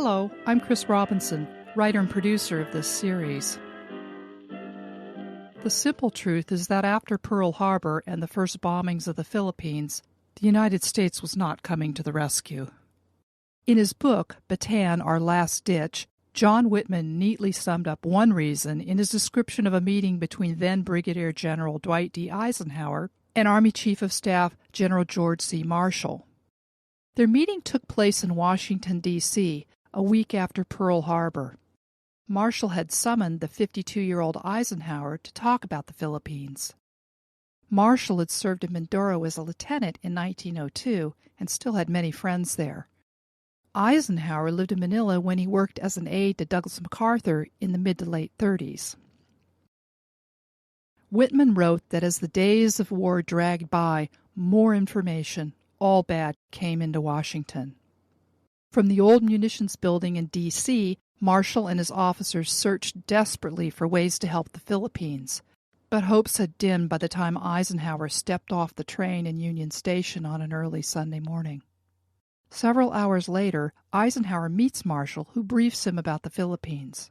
Hello, I'm Chris Robinson, writer and producer of this series. The simple truth is that after Pearl Harbor and the first bombings of the Philippines, the United States was not coming to the rescue. In his book, Bataan, Our Last Ditch, John Whitman neatly summed up one reason in his description of a meeting between then Brigadier General Dwight D. Eisenhower and Army Chief of Staff General George C. Marshall. Their meeting took place in Washington, D.C., a week after Pearl Harbor. Marshall had summoned the 52-year-old Eisenhower to talk about the Philippines. Marshall had served in Mindoro as a lieutenant in 1902 and still had many friends there. Eisenhower lived in Manila when he worked as an aide to Douglas MacArthur in the mid to late 30s. Whitman wrote that as the days of war dragged by, more information, all bad, came into Washington. From the old munitions building in D.C., Marshall and his officers searched desperately for ways to help the Philippines, but hopes had dimmed by the time Eisenhower stepped off the train in Union Station on an early Sunday morning. Several hours later, Eisenhower meets Marshall, who briefs him about the Philippines.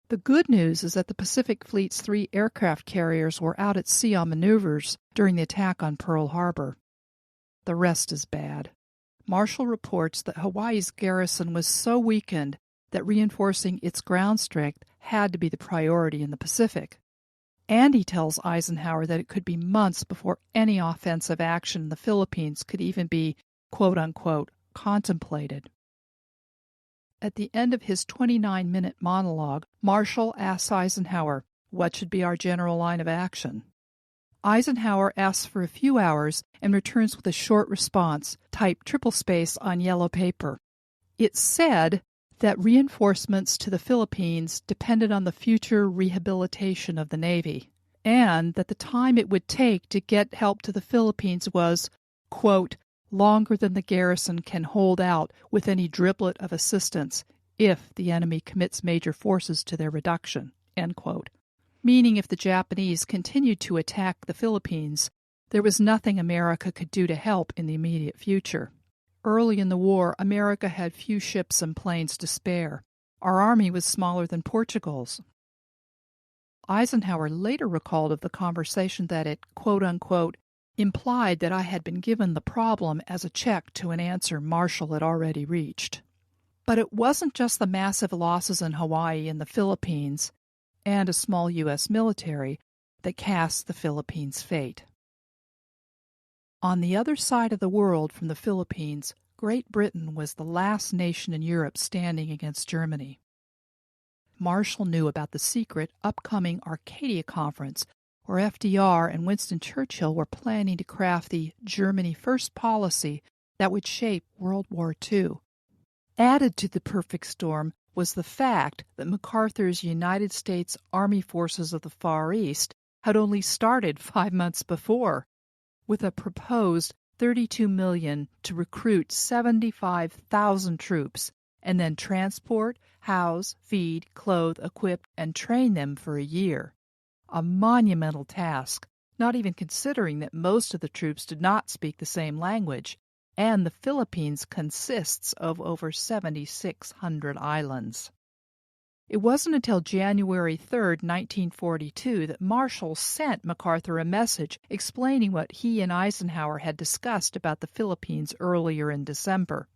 The good news is that the Pacific Fleet's 3 aircraft carriers were out at sea on maneuvers during the attack on Pearl Harbor. The rest is bad. Marshall reports that Hawaii's garrison was so weakened that reinforcing its ground strength had to be the priority in the Pacific. And he tells Eisenhower that it could be months before any offensive action in the Philippines could even be, quote-unquote, contemplated. At the end of his 29-minute monologue, Marshall asks Eisenhower, "What should be our general line of action?" Eisenhower asks for a few hours and returns with a short response, typed triple-space on yellow paper. It said that reinforcements to the Philippines depended on the future rehabilitation of the Navy, and that the time it would take to get help to the Philippines was, quote, longer than the garrison can hold out with any driblet of assistance if the enemy commits major forces to their reduction, end quote. Meaning if the Japanese continued to attack the Philippines, there was nothing America could do to help in the immediate future. Early in the war, America had few ships and planes to spare. Our army was smaller than Portugal's. Eisenhower later recalled of the conversation that it, quote-unquote, implied that I had been given the problem as a check to an answer Marshall had already reached. But it wasn't just the massive losses in Hawaii and the Philippines, and a small U.S. military, that cast the Philippines' fate. On the other side of the world from the Philippines, Great Britain was the last nation in Europe standing against Germany. Marshall knew about the secret upcoming Arcadia Conference, where FDR and Winston Churchill were planning to craft the Germany First policy that would shape World War II. Added to the perfect storm was the fact that MacArthur's United States Army Forces of the Far East had only started 5 months before, with a proposed $32 million to recruit 75,000 troops and then transport, house, feed, clothe, equip, and train them for a year. A monumental task, not even considering that most of the troops did not speak the same language, and the Philippines consists of over 7,600 islands. It wasn't until January 3, 1942, that Marshall sent MacArthur a message explaining what he and Eisenhower had discussed about the Philippines earlier in December.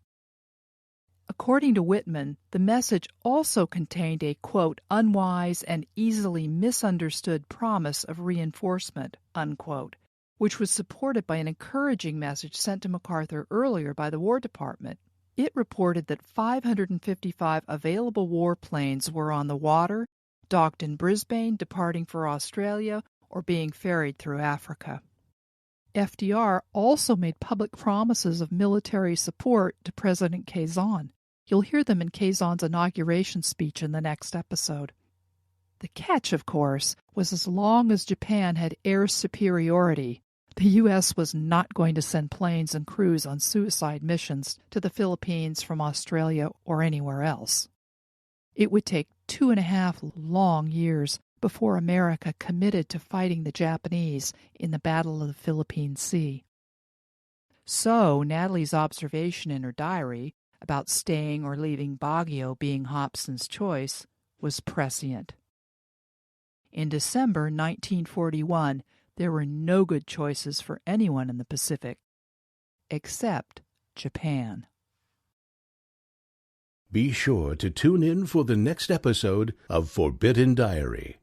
According to Whitman, the message also contained a, quote, unwise and easily misunderstood promise of reinforcement, unquote, which was supported by an encouraging message sent to MacArthur earlier by the War Department. It reported that 555 available warplanes were on the water, docked in Brisbane, departing for Australia, or being ferried through Africa. FDR also made public promises of military support to President Quezon. You'll hear them in Quezon's inauguration speech in the next episode. The catch, of course, was as long as Japan had air superiority, the U.S. was not going to send planes and crews on suicide missions to the Philippines from Australia or anywhere else. It would take 2.5 long years before America committed to fighting the Japanese in the Battle of the Philippine Sea. So, Natalie's observation in her diary, about staying or leaving Baguio being Hobson's choice was prescient. In December 1941, there were no good choices for anyone in the Pacific, except Japan. Be sure to tune in for the next episode of Forbidden Diary.